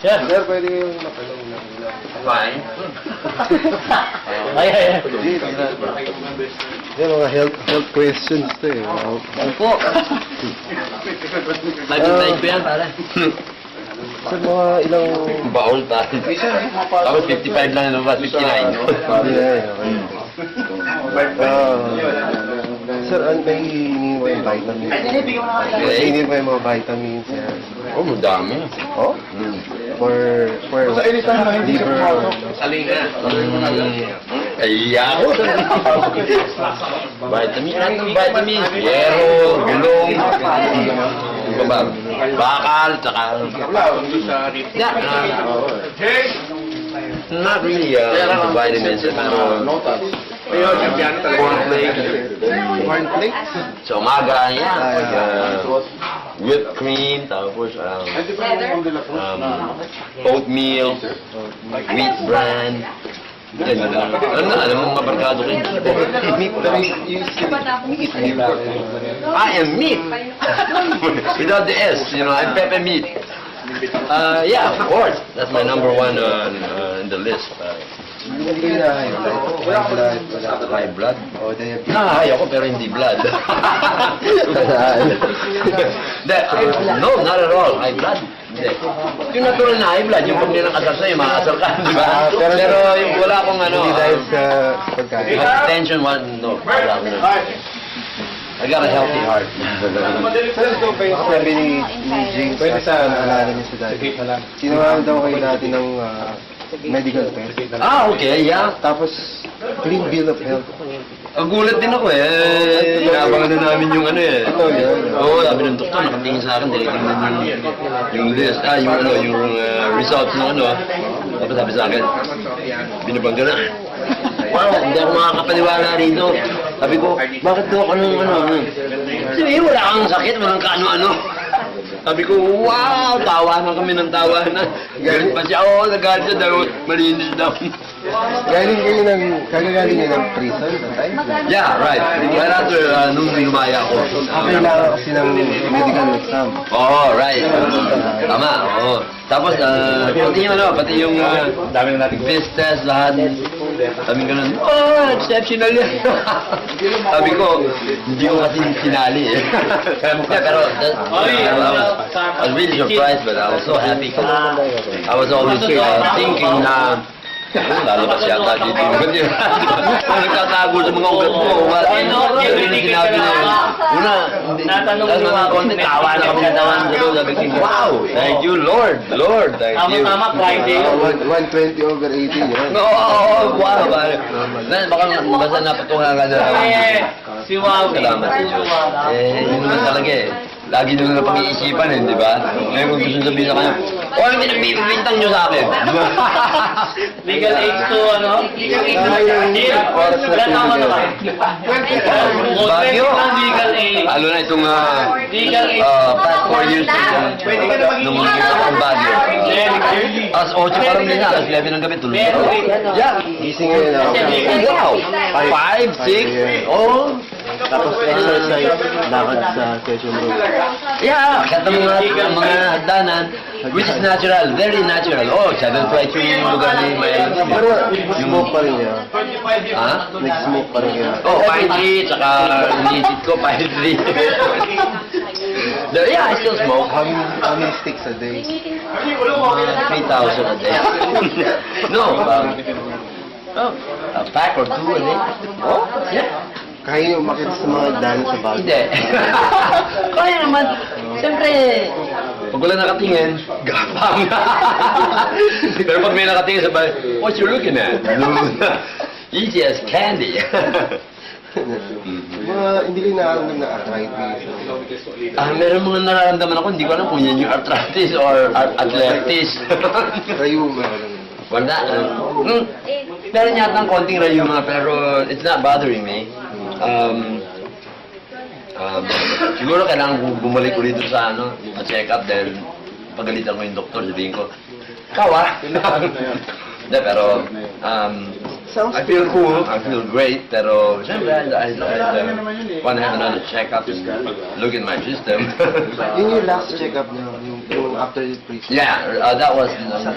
Sir, Sir, pwede yung matanong na. Fine. ay. Sir, mga health questions to eh. Opo. Nag-invite ko yan, pare. Sir, mga ilang... Baon pa. Tapos 55 lang naman, 59. Sir, ano may hinihingi mo yung vitamins? Hinihingi mo yung mga vitamins yan. Oh, madami. Oh? For liver. Salina. Kaya ako. Vitamin, lahat ng vitamins. Yero, gulong. Ano ba? Bakal, tsaka... Yeah, not really vitamins. Cornflakes. Cornflakes? Sa umaga, yeah. Whipped cream, tapos oatmeal, wheat bran. Yan lang. Alam mo mga barkado ko yun. Meat, pero you still eat meat. I am meat. Without the S, you know, I'm pepper meat. Yeah, of course. That's my number one in the list. Hindi na high blood. High blood? O diabetes. High ako pero hindi blood. No, not at all. High blood. Hindi. Yung natural na high blood, yung pag nilang sa'yo, makakasal ka, di ba? Pero yung wala akong ano... Hindi dahil sa pagkain. Hypertension, no. Wala ko na. I got a healthy heart. Sir, ito pa yung sabi ni James. Pwede sa naalala niya sa dati. Sinawahan daw kayo dati ng medical test. Okay, yeah. Tapos, clean bill of health. Ang gulat din ako eh. Inabangan na namin yung ano eh. Ito yun. Oo, sabi ng doktor, nakatingin sa akin, tinitingnan yung list, yung results ng ano. Tapos sabi sa akin, binabangga na. Wow, hindi ako makakapaniwala rito. Sabi ko, bakit daw ako nung ano? Sabi, wala kang sakit, walang kaano-ano. Sabi ko, wow, tawanan kami ng tawanan. Galit pa siya, nagalit siya daw, malinis daw. Galing niyo ng prison, tatay? Yeah, right. Right after nung lumaya ako. Kailangan kasi ng medical exam. Oh, right. Tama, oo. Tapos, pati yung dami na nating fist test, lahat. Sabi ko nun, exceptional yan. Sabi ko, hindi ko kasi sinali eh. Pero, I was really surprised, but I was so happy. I was always thinking na, lalabas yata dito yung ugat yun. Nagtatago sa mga ugat mo. Yun yung sinabi na yun. Una, dahil mga konti, tawa na kami natawan. Sabi ko, wow, thank you, Lord. Lord, thank you. Tama, Friday. 120 over 80 yun. Oo, wow. Baka basta napatungan ka na. Si Wow. Salamat sa Diyos. Yun naman talaga eh. Lagi nyo na pag-iisipan eh, di ba? Ngayon kung gusto sabihin sa kanya, ano pinagbibintang nyo sa akin? Legal age to, ano? Legal age to. Ilan tama naman? Bagyo. Legal age. Lalo na itong Legal age. past 4 years nung ang Bagyo. Alas 8 pa lang din na, alas 11 ng gabi, tulog ako. Yeah. Gising ngayon ako. Wow! 5, 6, oh. Tapos exercise, lakad sa session room. Yeah, kahit ang mga hagdanan, which is natural, very natural. Oh, 7.2 yung lugar ni Maya. Pero smoke pa rin niya. Ha? Nag-smoke pa rin niya. Oh, 5.3, tsaka nisit ko 5.3. Yeah, I still smoke. How many sticks a day? 3,000 a day. No, a pack or 2 a day. Oh, yeah. Kaya niyo umakit sa mga daan sa bago. Hindi. Kaya naman. Siyempre, pag wala nakatingin, gapang. Pero pag may nakatingin sa bahay, what you looking at? Easy as candy. Hindi rin nakaramdam na arthritis. Meron mga nararamdaman ako, hindi ko alam kung yan yung arthritis or arthritis. Rayuma. Wala. Meron yata ng konting rayuma, pero it's not bothering me. Siguro kailangan bumalik ulit sa check up dahil pagalitan ko yung doktor, sabihin ko, kawa! Hindi, pero I feel cool, I feel great, pero siyempre I want to have another check up, look at my system. Yun yung last check-up niyo, yung after the priest. Yeah, that was...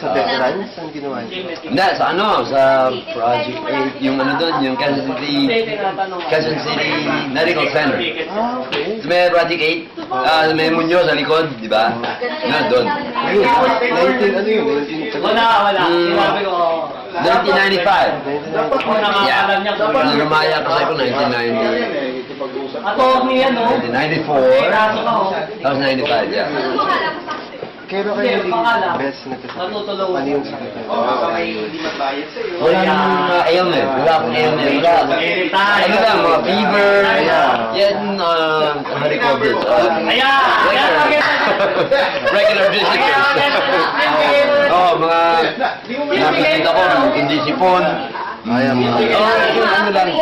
Sa veterans, ang ginawa niyo? Hindi, sa ano, sa Project 8, yung ano doon, yung Quezon City Medical Center. Ah, okay. May Project 8, may Muñoz sa likod, di ba? Na, doon. 19, ano yun? 19, Wala. Mm. Sinabi ko, 1995. dapat ko nakakalam niya. Nung lumaya kasi ako 1990. Ato, ni ano? 1994. Kaso ka, oh. That was 95, yeah. Kailan kayo naging best na kasama? Natutulungan. Ano yung sakit niyo? Wala namang ailment. Wala akong ailment. Wala. Ano lang, mga fever. Yan, how do you call this? Regular visitors. Oo, mga nakikita ko, hindi sipon. Ayan, mga... Ano lang.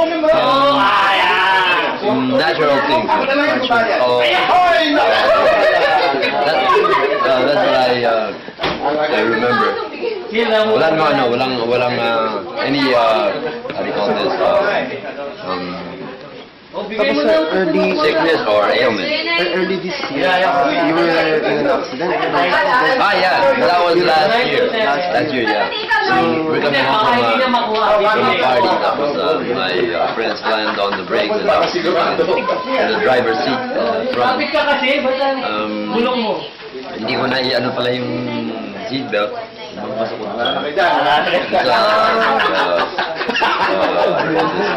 Natural things. Oh, that's what I remember. Walang any how do you call this Tapos sa early sickness or ailment. early this year, you were in an accident. Yeah, that was last year. Last year, yeah. So we're coming home from a party. Tapos my friends slammed on the brakes and I was in the driver's seat front. Kapit ka kasi, ba't bulong mo? Hindi ko na i-ano pala yung seatbelt. Pasok ko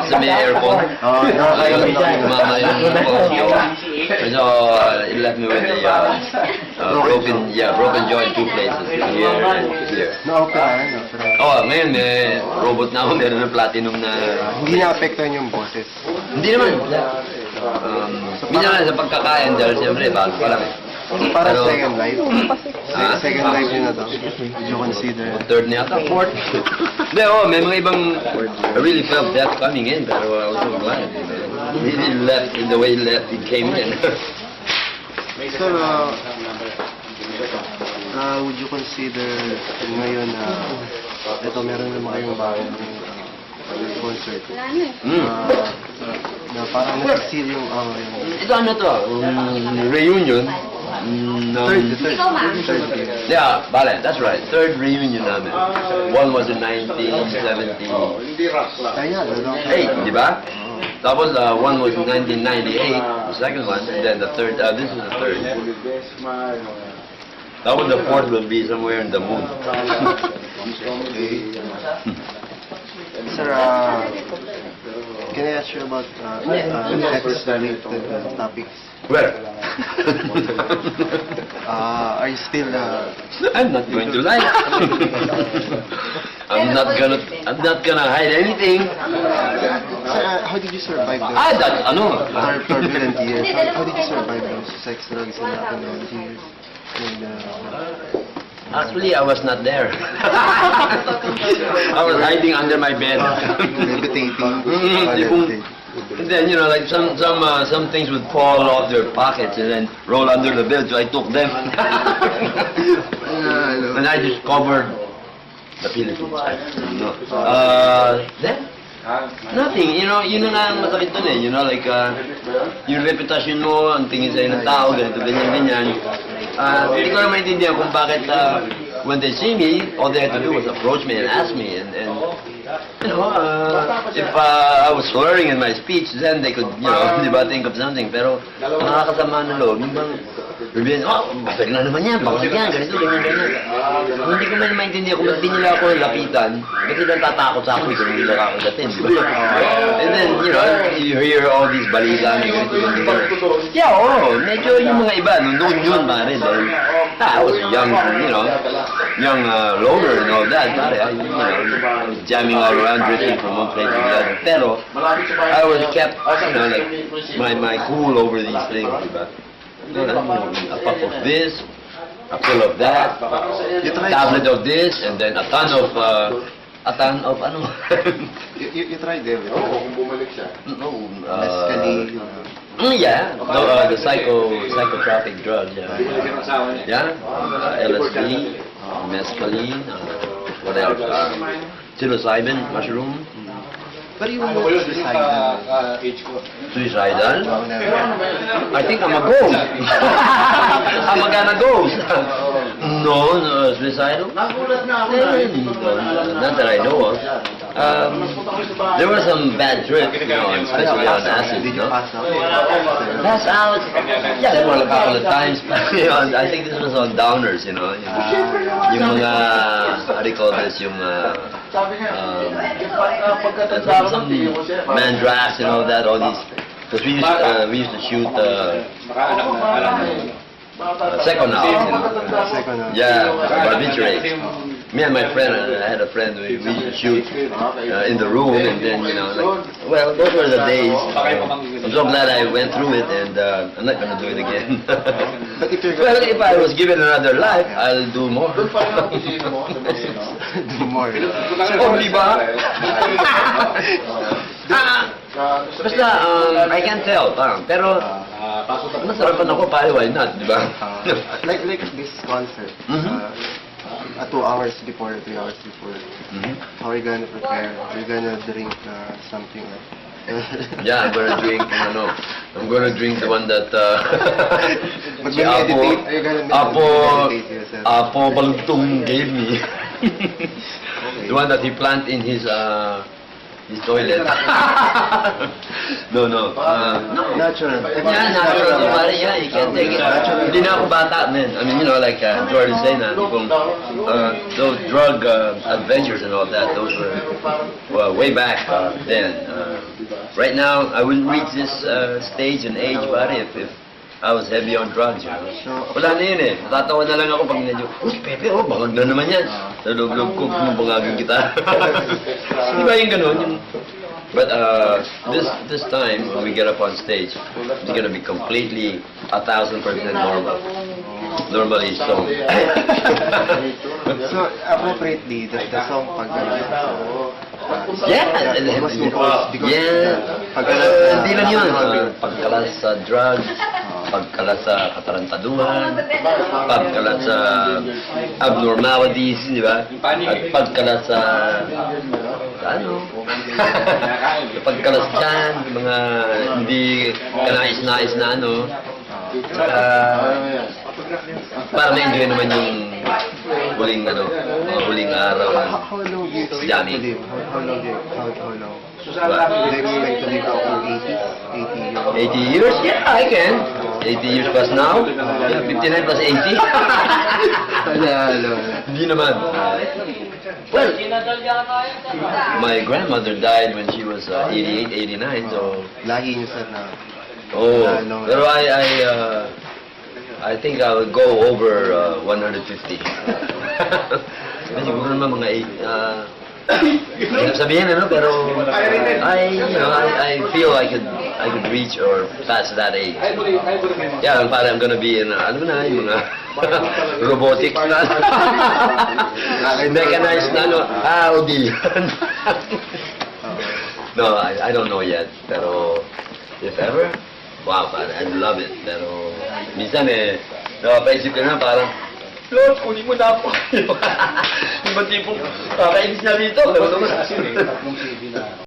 sa may aircon. Ayun, tumama yung phone ko. So, it left me with a broken jaw in 2 places. Here and here. Na-operahan, no? Oh, ngayon may robot na ako. Meron ng platinum na... Hindi na-apektuhan yung boses. Hindi naman. Minsan lang sa pagkakain dahil siyempre, bago pa lang eh. Parang Pero- second life. Second life yun na to. Would you consider? Third na yata, fourth. Hindi, may mga ibang... I really felt death coming in, pero I was so glad. He left in the way he came in. Sir, would you consider ngayon na ito meron naman kayong bagong concert na parang nasisil yung Ito ano to? Reunion. third year. Yeah, bale, that's right. Third reunion namin. One was in 1978, di ba? Tapos one was in 1998, the second one, and then the third, this is the third. Tapos the fourth will be somewhere in the moon. Sir, can I ask you about sex-related topics? Where? Are you still I'm not going to lie. I'm not gonna hide anything. Sir, how did you survive those That's ano? turbulent years? How did you survive those sex, drugs, and alcohol years? And, Actually, I was not there. I was hiding under my bed. levitating. And then, like some things would fall off their pockets and then roll under the bed, so I took them. And I just covered the Philippines. Then, nothing. Yun na nga ang masakit dun eh. Like, yung reputasyon mo, ang tingin sa'yo ng tao, ganito, ganyan. Hindi ko na maintindihan kung bakit when they see me, all they had to do was approach me and ask me. And if I was slurring in my speech, then they could, di ba, think of something. Pero nakakasama ng loob, yung bang, sabihin, bakit na naman yan, bakit yan, ganito, ganyan. Hindi ko man maintindihan kung ba't di nila ako lapitan, ba't nila tatakot sa akin kung nila ako datin, di ba? And then, you hear all these balita, ganito. Yeah, medyo yung mga iba, noon yun, pare, dahil, I was young, young loner and all that, pare, jamming all around, drifting from one place to the other. Pero, I was kept, like, my cool over these things, diba? A puff of this, a pill of that, tablet of this, and then a ton of ano? You tried everything. No, Mescaline. yeah, the psychotropic drugs, yeah, LSD, mescaline, what else? Psilocybin, mushroom. Pero yung suicidal. Suicidal? I think I'm a ghost. I'm a gonna ghost. No, suicidal? No, not that I know of. There were some bad trips, especially on acid, Did you pass out? Pass out? Yeah, there were a couple of times. I think this was on downers, yung mga, how do you call this, yung, some mandrakes, that, all these, because we used to shoot, second house, Second house. Yeah, barbiturates. Me and my friend, I had a friend, we used to shoot in the room, and then, well, those were the days. I'm so glad I went through it, and I'm not going to do it again. But if you're Well, if I was given another life, I'll do more. do more. Oh, di ba? Basta, I can't tell, pero masarapan ako, pare, why not, di ba? Like this concert, Mhm. 2 hours before, 3 hours before, Mhm. how are you gonna prepare? Are you gonna drink something? Yeah, I'm gonna drink the one that, But si when Apo, meditate, are you gonna Apo, meditate yourself? Apo Balugtong gave me. The one that he planted in his toilet. No. Natural. Yeah, natural. Pare, yeah, you can't take it. Hindi na ako bata, man. I mean, like George is saying, those drug adventures and all that, those were way back then. Right now, I wouldn't reach this stage and age, pare, if I was heavy on drugs, Wala na yun eh. Natatawa na lang ako pag medyo, uy, Pepe, bangag na naman yan. Sa loob-loob ko, bumabangagin kita. Di ba yung ganun? But this time, when we get up on stage, it's gonna be completely 1,000% normal. Normally, so. So, appropriately, the song pag Yeah, mas because hindi lang yun. Pagkalas sa drugs, pagkalas sa katarantaduhan, pagkalas sa abnormalities, di ba? At pagkalas sa pagkalas dyan, mga hindi kanais-nais na para ma-enjoy naman yung huling huling araw ng How long do you expect Johnny. to live? How long? Do you What? expect to live up to 80 80 years? years? Yeah, I can. 80 years plus now? Yeah, 59 plus 80? Hello. Hindi naman. Well, my grandmother died when she was 88, 89, so... Lahi niyo sir na. Oh, pero I think I would go over 150. Siguro naman mga 8. Hirap sabihin, pero I feel I could reach or pass that age. Yeah, parang I'm gonna be in, yung mga robotics na. Mechanized na, Audi. No, I don't know yet, pero if ever, wow, parang I'd love it. Pero minsan napapaisip ka na parang, Lord, kunin mo na ako. Yung ba tipong, kakainis na dito.